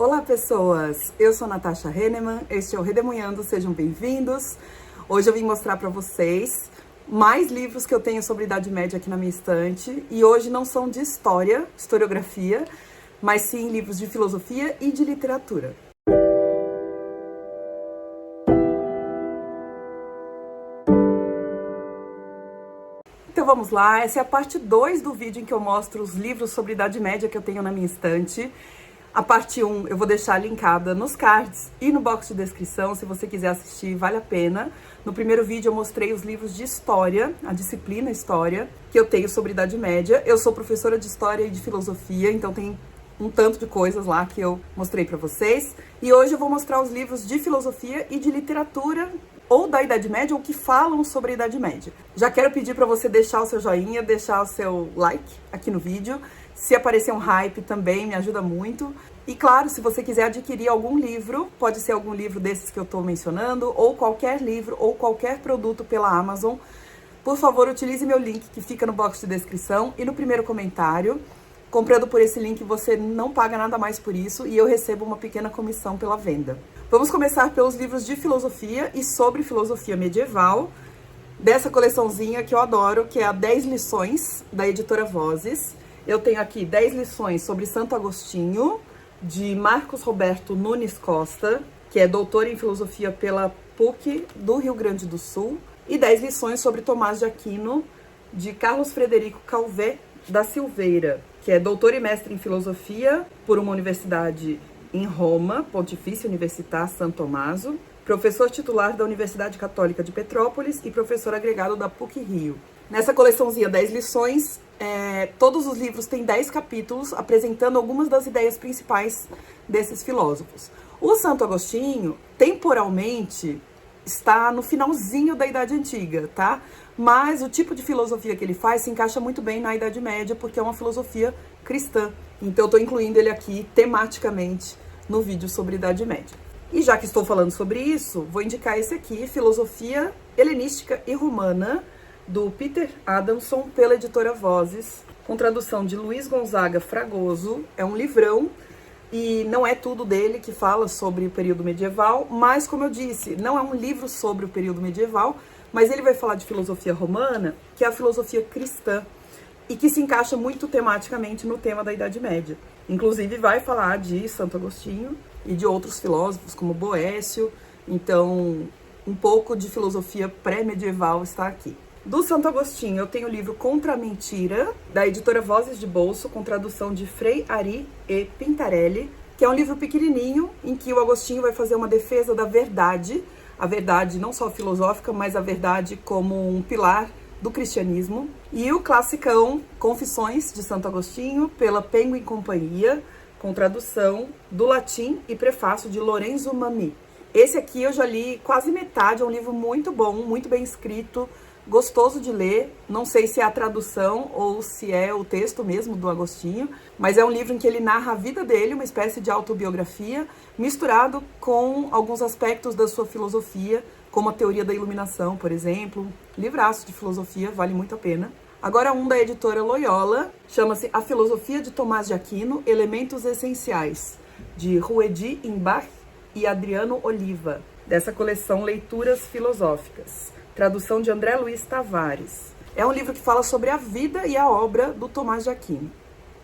Olá pessoas, eu sou Natasha Henneman, este é o Redemoinhando, sejam bem-vindos. Hoje eu vim mostrar para vocês mais livros que eu tenho sobre Idade Média aqui na minha estante. E hoje não são de história, historiografia, mas sim livros de filosofia e de literatura. Então vamos lá, essa é a parte 2 do vídeo em que eu mostro os livros sobre Idade Média que eu tenho na minha estante. A parte 1 eu vou deixar linkada nos cards e no box de descrição, se você quiser assistir, vale a pena. No primeiro vídeo eu mostrei os livros de história, a disciplina história, que eu tenho sobre Idade Média. Eu sou professora de história e de filosofia, então tem um tanto de coisas lá que eu mostrei pra vocês. E hoje eu vou mostrar os livros de filosofia e de literatura, ou da Idade Média, ou que falam sobre a Idade Média. Já quero pedir pra você deixar o seu joinha, deixar o seu like aqui no vídeo. Se aparecer um hype também me ajuda muito. E claro, se você quiser adquirir algum livro, pode ser algum livro desses que eu tô mencionando, ou qualquer livro, ou qualquer produto pela Amazon, por favor, utilize meu link que fica no box de descrição e no primeiro comentário. Comprando por esse link, você não paga nada mais por isso e eu recebo uma pequena comissão pela venda. Vamos começar pelos livros de filosofia e sobre filosofia medieval, dessa coleçãozinha que eu adoro, que é a 10 lições, da editora Vozes. Eu tenho aqui 10 lições sobre Santo Agostinho, de Marcos Roberto Nunes Costa, que é doutor em filosofia pela PUC do Rio Grande do Sul, e 10 lições sobre Tomás de Aquino, de Carlos Frederico Calvé da Silveira, que é doutor e mestre em filosofia por uma universidade em Roma, Pontifícia Università San Tommaso, professor titular da Universidade Católica de Petrópolis e professor agregado da PUC Rio. Nessa coleçãozinha 10 lições, todos os livros têm 10 capítulos apresentando algumas das ideias principais desses filósofos. O Santo Agostinho, temporalmente, está no finalzinho da Idade Antiga, tá? Mas o tipo de filosofia que ele faz se encaixa muito bem na Idade Média, porque é uma filosofia cristã. Então eu estou incluindo ele aqui tematicamente no vídeo sobre Idade Média. E já que estou falando sobre isso, vou indicar esse aqui, Filosofia Helenística e Romana, do Peter Adamson, pela editora Vozes, com tradução de Luiz Gonzaga Fragoso. É um livrão e não é tudo dele que fala sobre o período medieval, mas, como eu disse, não é um livro sobre o período medieval, mas ele vai falar de filosofia romana, que é a filosofia cristã, e que se encaixa muito tematicamente no tema da Idade Média. Inclusive vai falar de Santo Agostinho e de outros filósofos, como Boécio. Então, um pouco de filosofia pré-medieval está aqui. Do Santo Agostinho, eu tenho o livro Contra a Mentira, da editora Vozes de Bolso, com tradução de Frei Ari e Pintarelli, que é um livro pequenininho, em que o Agostinho vai fazer uma defesa da verdade, a verdade não só filosófica, mas a verdade como um pilar do cristianismo. E o classicão Confissões de Santo Agostinho, pela Penguin Companhia, com tradução do latim e prefácio de Lorenzo Mami. Esse aqui eu já li quase metade, é um livro muito bom, muito bem escrito, gostoso de ler. Não sei se é a tradução ou se é o texto mesmo do Agostinho, mas é um livro em que ele narra a vida dele, uma espécie de autobiografia, misturado com alguns aspectos da sua filosofia, como a teoria da iluminação, por exemplo. Livraço de filosofia, vale muito a pena. Agora um da editora Loyola, chama-se A Filosofia de Tomás de Aquino, Elementos Essenciais, de Ruedi Imbach e Adriano Oliva, dessa coleção Leituras Filosóficas. Tradução de André Luiz Tavares. É um livro que fala sobre a vida e a obra do Tomás de Aquino.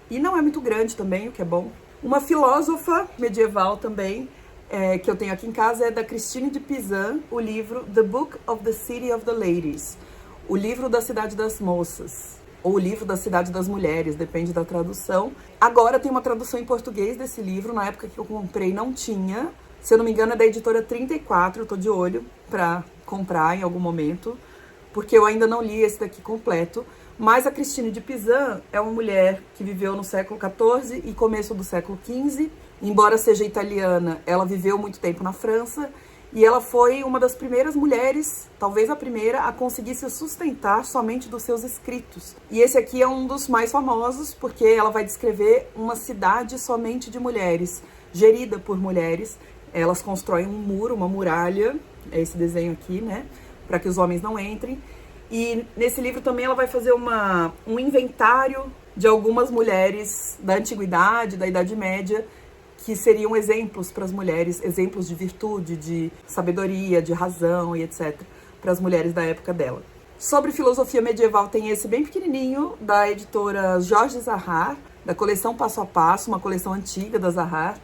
E não é muito grande também, o que é bom. Uma filósofa medieval também, que eu tenho aqui em casa, é da Christine de Pizan, o livro The Book of the City of the Ladies, o livro da Cidade das Moças, ou o livro da Cidade das Mulheres, depende da tradução. Agora tem uma tradução em português desse livro, na época que eu comprei não tinha. Se eu não me engano é da editora 34, eu tô de olho pra comprar em algum momento, porque eu ainda não li esse daqui completo. Mas a Christine de Pizan é uma mulher que viveu no século XIV e começo do século XV. Embora seja italiana, ela viveu muito tempo na França e ela foi uma das primeiras mulheres, talvez a primeira, a conseguir se sustentar somente dos seus escritos. E esse aqui é um dos mais famosos, porque ela vai descrever uma cidade somente de mulheres, gerida por mulheres. Elas constroem um muro, uma muralha, é esse desenho aqui, né, para que os homens não entrem. E nesse livro também ela vai fazer um inventário de algumas mulheres da antiguidade, da Idade Média, que seriam exemplos para as mulheres, exemplos de virtude, de sabedoria, de razão e etc, para as mulheres da época dela. Sobre filosofia medieval tem esse bem pequenininho, da editora Jorge Zahar, da coleção Passo a Passo, uma coleção antiga da Zahar,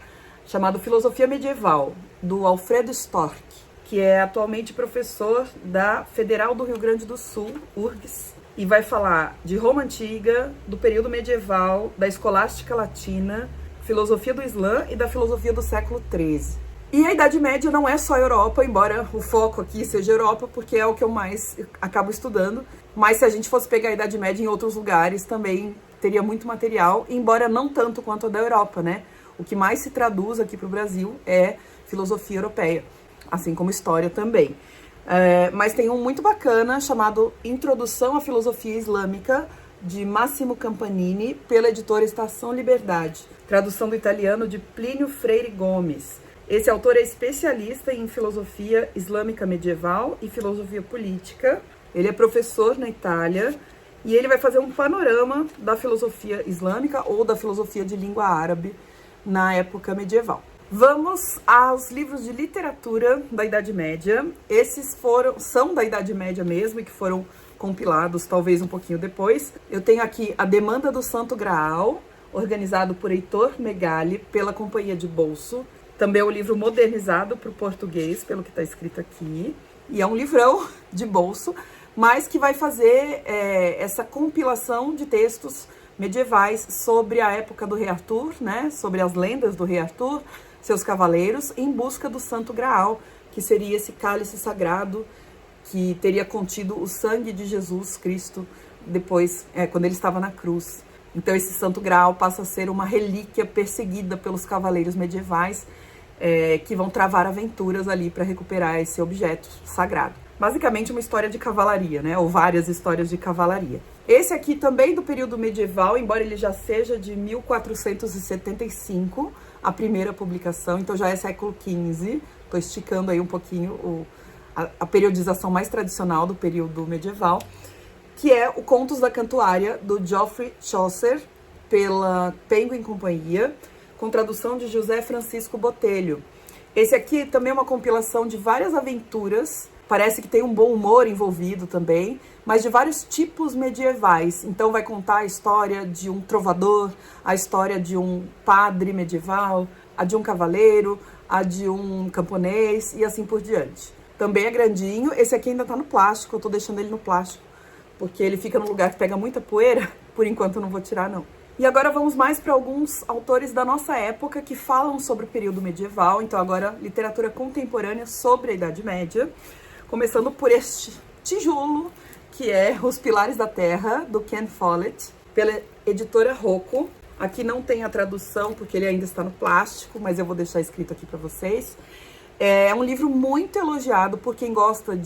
chamado Filosofia Medieval, do Alfredo Storck, que é atualmente professor da Federal do Rio Grande do Sul, URGS, e vai falar de Roma Antiga, do período medieval, da escolástica latina, filosofia do Islã e da filosofia do século XIII. E a Idade Média não é só Europa, embora o foco aqui seja Europa, porque é o que eu mais acabo estudando, mas se a gente fosse pegar a Idade Média em outros lugares, também teria muito material, embora não tanto quanto a da Europa, né? O que mais se traduz aqui para o Brasil é filosofia europeia, assim como história também. Mas tem um muito bacana chamado Introdução à Filosofia Islâmica, de Massimo Campanini, pela editora Estação Liberdade, tradução do italiano de Plínio Freire Gomes. Esse autor é especialista em filosofia islâmica medieval e filosofia política. Ele é professor na Itália e ele vai fazer um panorama da filosofia islâmica ou da filosofia de língua árabe na época medieval. Vamos aos livros de literatura da Idade Média. Esses são da Idade Média mesmo e que foram compilados talvez um pouquinho depois. Eu tenho aqui A Demanda do Santo Graal, organizado por Heitor Megali, pela Companhia de Bolso. Também é um livro modernizado para o português, pelo que está escrito aqui. E é um livrão de bolso, mas que vai fazer essa compilação de textos medievais sobre a época do Rei Arthur, né? Sobre as lendas do Rei Arthur, seus cavaleiros, em busca do Santo Graal, que seria esse cálice sagrado que teria contido o sangue de Jesus Cristo depois, quando ele estava na cruz. Então esse Santo Graal passa a ser uma relíquia perseguida pelos cavaleiros medievais, que vão travar aventuras ali para recuperar esse objeto sagrado. Basicamente uma história de cavalaria, né? Ou várias histórias de cavalaria. Esse aqui também do período medieval, embora ele já seja de 1475, a primeira publicação, então já é século XV. Estou esticando aí um pouquinho a periodização mais tradicional do período medieval, que é o Contos da Cantuária, do Geoffrey Chaucer, pela Penguin Companhia, com tradução de José Francisco Botelho. Esse aqui também é uma compilação de várias aventuras, parece que tem um bom humor envolvido também, mas de vários tipos medievais. Então vai contar a história de um trovador, a história de um padre medieval, a de um cavaleiro, a de um camponês e assim por diante. Também é grandinho, esse aqui ainda tá no plástico, eu tô deixando ele no plástico, porque ele fica num lugar que pega muita poeira, por enquanto eu não vou tirar não. E agora vamos mais para alguns autores da nossa época que falam sobre o período medieval, então agora literatura contemporânea sobre a Idade Média, começando por este tijolo, que é Os Pilares da Terra, do Ken Follett, pela editora Rocco. Aqui não tem a tradução, porque ele ainda está no plástico, mas eu vou deixar escrito aqui para vocês. É um livro muito elogiado por quem gosta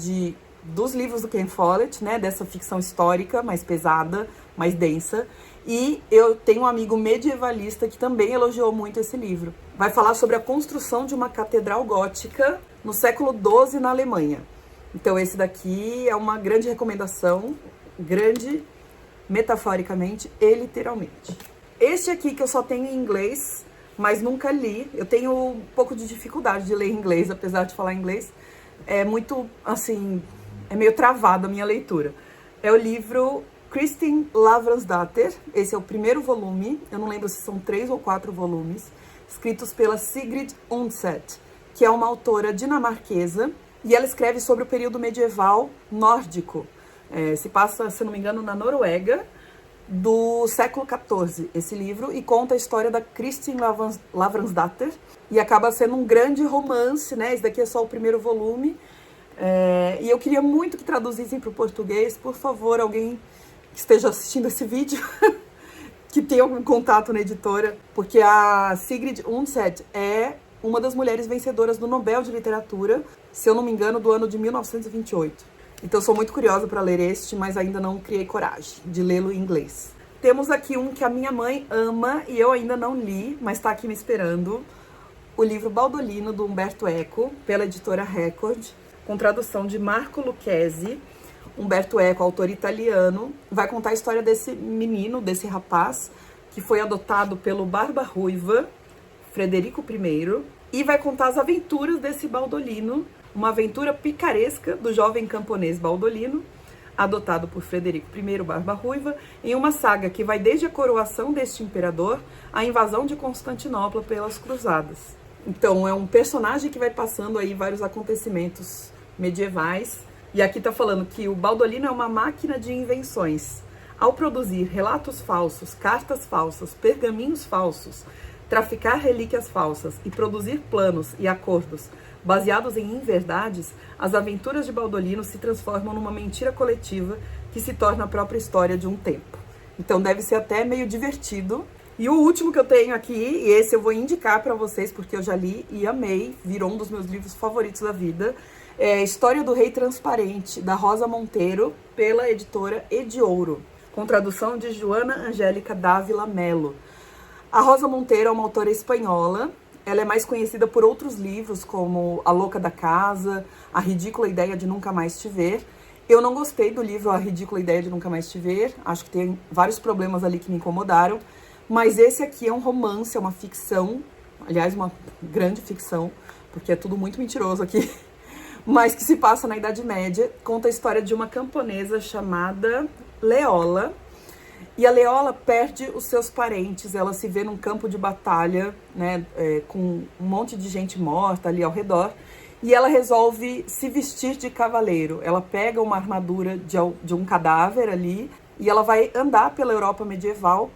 dos livros do Ken Follett, né, dessa ficção histórica mais pesada, mais densa. E eu tenho um amigo medievalista que também elogiou muito esse livro. Vai falar sobre a construção de uma catedral gótica no século XII na Alemanha. Então esse daqui é uma grande recomendação, grande metaforicamente e literalmente. Este aqui que eu só tenho em inglês, mas nunca li. Eu tenho um pouco de dificuldade de ler inglês, apesar de falar inglês. É muito, assim, é meio travada a minha leitura. É o livro Kristin Lavransdatter. Esse é o primeiro volume, eu não lembro se são 3 ou 4 volumes, escritos pela Sigrid Undset, que é uma autora dinamarquesa, e ela escreve sobre o período medieval nórdico. Se passa, se não me engano, na Noruega, do século XIV, esse livro, e conta a história da Kristin Lavransdatter, e acaba sendo um grande romance, né? Esse daqui é só o primeiro volume, e eu queria muito que traduzissem para o português. Por favor, alguém que esteja assistindo esse vídeo, que tenha algum contato na editora, porque a Sigrid Undset é uma das mulheres vencedoras do Nobel de Literatura, se eu não me engano, do ano de 1928. Então eu sou muito curiosa para ler este, mas ainda não criei coragem de lê-lo em inglês. Temos aqui um que a minha mãe ama e eu ainda não li, mas está aqui me esperando. O livro Baldolino, do Umberto Eco, pela editora Record, com tradução de Marco Lucchesi. Umberto Eco, autor italiano, vai contar a história desse menino, desse rapaz, que foi adotado pelo Barba Ruiva, Frederico I, e vai contar as aventuras desse Baldolino, uma aventura picaresca do jovem camponês Baldolino, adotado por Frederico I Barba Ruiva, em uma saga que vai desde a coroação deste imperador à invasão de Constantinopla pelas cruzadas. Então é um personagem que vai passando aí vários acontecimentos medievais, e aqui tá falando que o Baldolino é uma máquina de invenções. Ao produzir relatos falsos, cartas falsas, pergaminhos falsos, traficar relíquias falsas e produzir planos e acordos baseados em inverdades, as aventuras de Baldolino se transformam numa mentira coletiva que se torna a própria história de um tempo. Então deve ser até meio divertido. E o último que eu tenho aqui, e esse eu vou indicar para vocês porque eu já li e amei, virou um dos meus livros favoritos da vida, é História do Rei Transparente, da Rosa Monteiro, pela editora Ediouro, com tradução de Joana Angélica Dávila Melo. A Rosa Monteiro é uma autora espanhola. Ela é mais conhecida por outros livros, como A Louca da Casa, A Ridícula Ideia de Nunca Mais Te Ver. Eu não gostei do livro A Ridícula Ideia de Nunca Mais Te Ver, acho que tem vários problemas ali que me incomodaram, mas esse aqui é um romance, é uma ficção, aliás, uma grande ficção, porque é tudo muito mentiroso aqui, mas que se passa na Idade Média, conta a história de uma camponesa chamada Leola. E a Leola perde os seus parentes, ela se vê num campo de batalha, né, com um monte de gente morta ali ao redor, e ela resolve se vestir de cavaleiro. Ela pega uma armadura de um cadáver ali, e ela vai andar pela Europa medieval,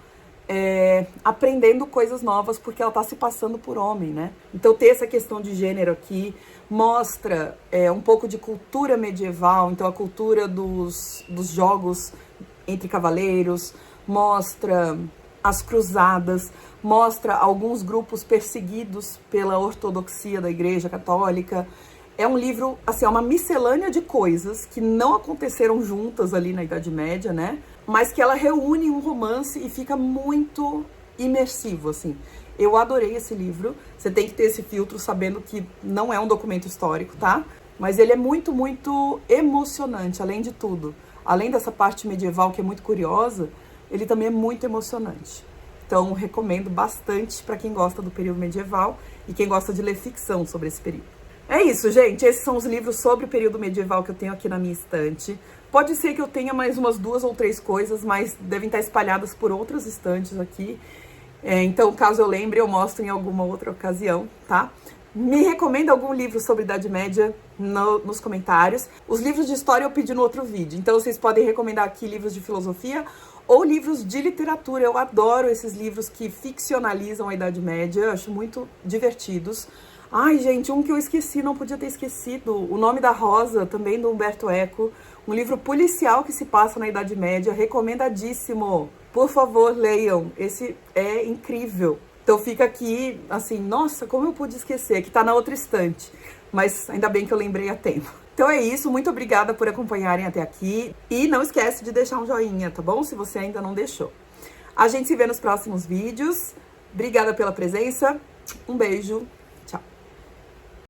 aprendendo coisas novas, porque ela tá se passando por homem, né? Então ter essa questão de gênero aqui mostra um pouco de cultura medieval, então a cultura dos jogos entre cavaleiros, mostra as cruzadas, mostra alguns grupos perseguidos pela ortodoxia da Igreja Católica. É um livro, assim, é uma miscelânea de coisas que não aconteceram juntas ali na Idade Média, né? Mas que ela reúne um romance e fica muito imersivo, assim. Eu adorei esse livro. Você tem que ter esse filtro sabendo que não é um documento histórico, tá? Mas ele é muito, muito emocionante, além de tudo. Além dessa parte medieval que é muito curiosa, ele também é muito emocionante. Então, recomendo bastante para quem gosta do período medieval e quem gosta de ler ficção sobre esse período. É isso, gente. Esses são os livros sobre o período medieval que eu tenho aqui na minha estante. Pode ser que eu tenha mais umas 2 ou 3 coisas, mas devem estar espalhadas por outras estantes aqui. Então, caso eu lembre, eu mostro em alguma outra ocasião, tá? Me recomenda algum livro sobre Idade Média nos comentários. Os livros de história eu pedi no outro vídeo, então vocês podem recomendar aqui livros de filosofia ou livros de literatura. Eu adoro esses livros que ficcionalizam a Idade Média, eu acho muito divertidos. Ai, gente, um que eu esqueci, não podia ter esquecido, O Nome da Rosa, também do Umberto Eco, um livro policial que se passa na Idade Média, recomendadíssimo. Por favor, leiam, esse é incrível. Então fica aqui, assim, nossa, como eu pude esquecer, que tá na outra estante. Mas ainda bem que eu lembrei a tempo. Então é isso, muito obrigada por acompanharem até aqui. E não esquece de deixar um joinha, tá bom? Se você ainda não deixou. A gente se vê nos próximos vídeos. Obrigada pela presença, um beijo.